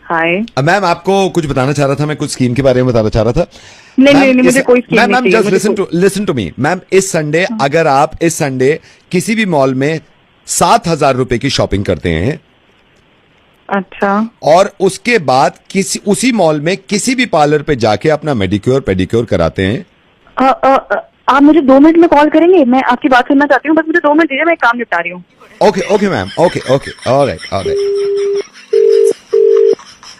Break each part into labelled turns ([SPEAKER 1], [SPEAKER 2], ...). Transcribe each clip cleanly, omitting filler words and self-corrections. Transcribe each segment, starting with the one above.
[SPEAKER 1] हाय।
[SPEAKER 2] Ma'am आपको कुछ बताना चाह रहा था, मैं कुछ स्कीम के बारे में बताना चाह रहा था।
[SPEAKER 1] नहीं, मुझे कोई स्कीम नहीं
[SPEAKER 2] मैम
[SPEAKER 1] चाहिए,
[SPEAKER 2] just listen to me ma'am. इस संडे अगर आप इस संडे किसी भी मॉल में 7,000 रुपए की शॉपिंग करते हैं,
[SPEAKER 1] अच्छा,
[SPEAKER 2] और उसके बाद उसी मॉल में किसी भी पार्लर पे जाके अपना मेडिक्योर पेडिक्योर कराते हैं।
[SPEAKER 1] आप मुझे 2 मिनट में कॉल करेंगे? मैं आपकी बात सुनना चाहती हूँ, बस मुझे 2 मिनट दीजिए, मैं एक काम निपटा रही हूँ।
[SPEAKER 2] Okay ma'am, okay alright.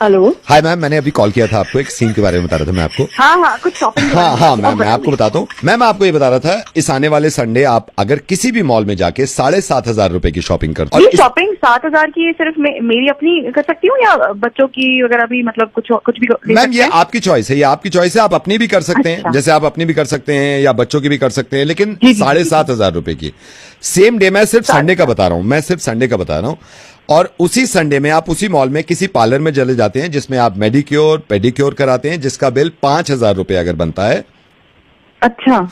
[SPEAKER 1] Hello.
[SPEAKER 2] Hi ma'am, मैंने अभी कॉल किया था आपको, एक सीन के बारे में बता रहा था मैं आपको।
[SPEAKER 1] हाँ, कुछ शॉपिंग।
[SPEAKER 2] हाँ मैम, मैं आपको बताता हूँ। मैं आपको ये बता रहा था, इस आने वाले संडे आप अगर किसी भी मॉल में जाके 7,500 रुपए की शॉपिंग करते
[SPEAKER 1] हैं, शॉपिंग 7,000 की सिर्फ मेरी अपनी कर सकती हूँ या बच्चों की वगैरह भी, मतलब कुछ भी?
[SPEAKER 2] मैम ये आपकी चॉइस है, आप अपनी भी कर सकते हैं, जैसे आप अपनी भी कर सकते हैं या बच्चों की भी कर सकते हैं, लेकिन 7,500 रुपए की सेम डे। मैं सिर्फ संडे का बता रहा हूँ, और उसी संडे में आप उसी मॉल में किसी पार्लर में चले जाते हैं जिसमें आप मेडिक्योर पेडिक्योर कराते हैं, जिसका बिल 5,000 रुपए अगर बनता है।
[SPEAKER 1] अच्छा।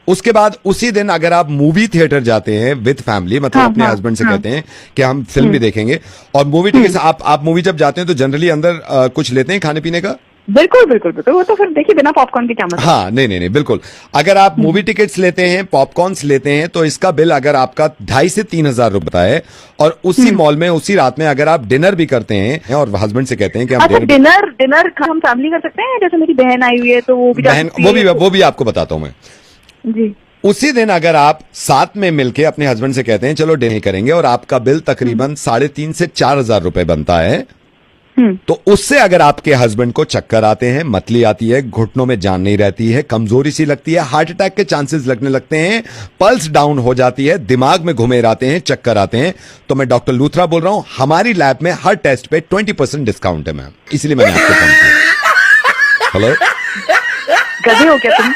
[SPEAKER 2] उसके बाद उसी दिन अगर आप मूवी थिएटर जाते हैं विद फैमिली, मतलब अपने हस्बैंड से कहते हैं कि हम फिल्म भी देखेंगे, और मूवी टिकट आप मूवी जब जाते हैं तो जनरली अंदर कुछ लेते हैं खाने पीने का।
[SPEAKER 1] बिल्कुल, वो तो फिर देखिए, बिना पॉपकॉर्न के क्या मतलब।
[SPEAKER 2] हाँ, नहीं, बिल्कुल। अगर आप मूवी टिकट्स लेते हैं, पॉपकॉर्न्स लेते हैं, तो इसका बिल अगर आपका 2,500 से 3,000 रुपए है। और उसी मॉल में उसी रात में अगर आप डिनर भी करते हैं और हस्बैंड से कहते हैं कि हम
[SPEAKER 1] डिनर हम फैमिली कर सकते हैं, जैसे मेरी बहन आई हुई है तो
[SPEAKER 2] वो भी आपको बताता हूँ मैं जी। उसी दिन अगर आप साथ में मिलके अपने हस्बैंड से कहते हैं चलो डिनर करेंगे, और आपका बिल तकरीबन 3,500 से 4,000 रुपए बनता है, तो उससे अगर आपके हस्बैंड को चक्कर आते हैं, मतली आती है, घुटनों में जान नहीं रहती है, कमजोरी सी लगती है, हार्ट अटैक के चांसेस लगने लगते हैं, पल्स डाउन हो जाती है, दिमाग में घुमेर आते हैं, चक्कर आते हैं, तो मैं डॉक्टर लूथरा बोल रहा हूं, हमारी लैब में हर टेस्ट पे 20% डिस्काउंट है मैम, इसलिए मैंने आपको फोन किया। हेलो,
[SPEAKER 1] गधे हो क्या तुम?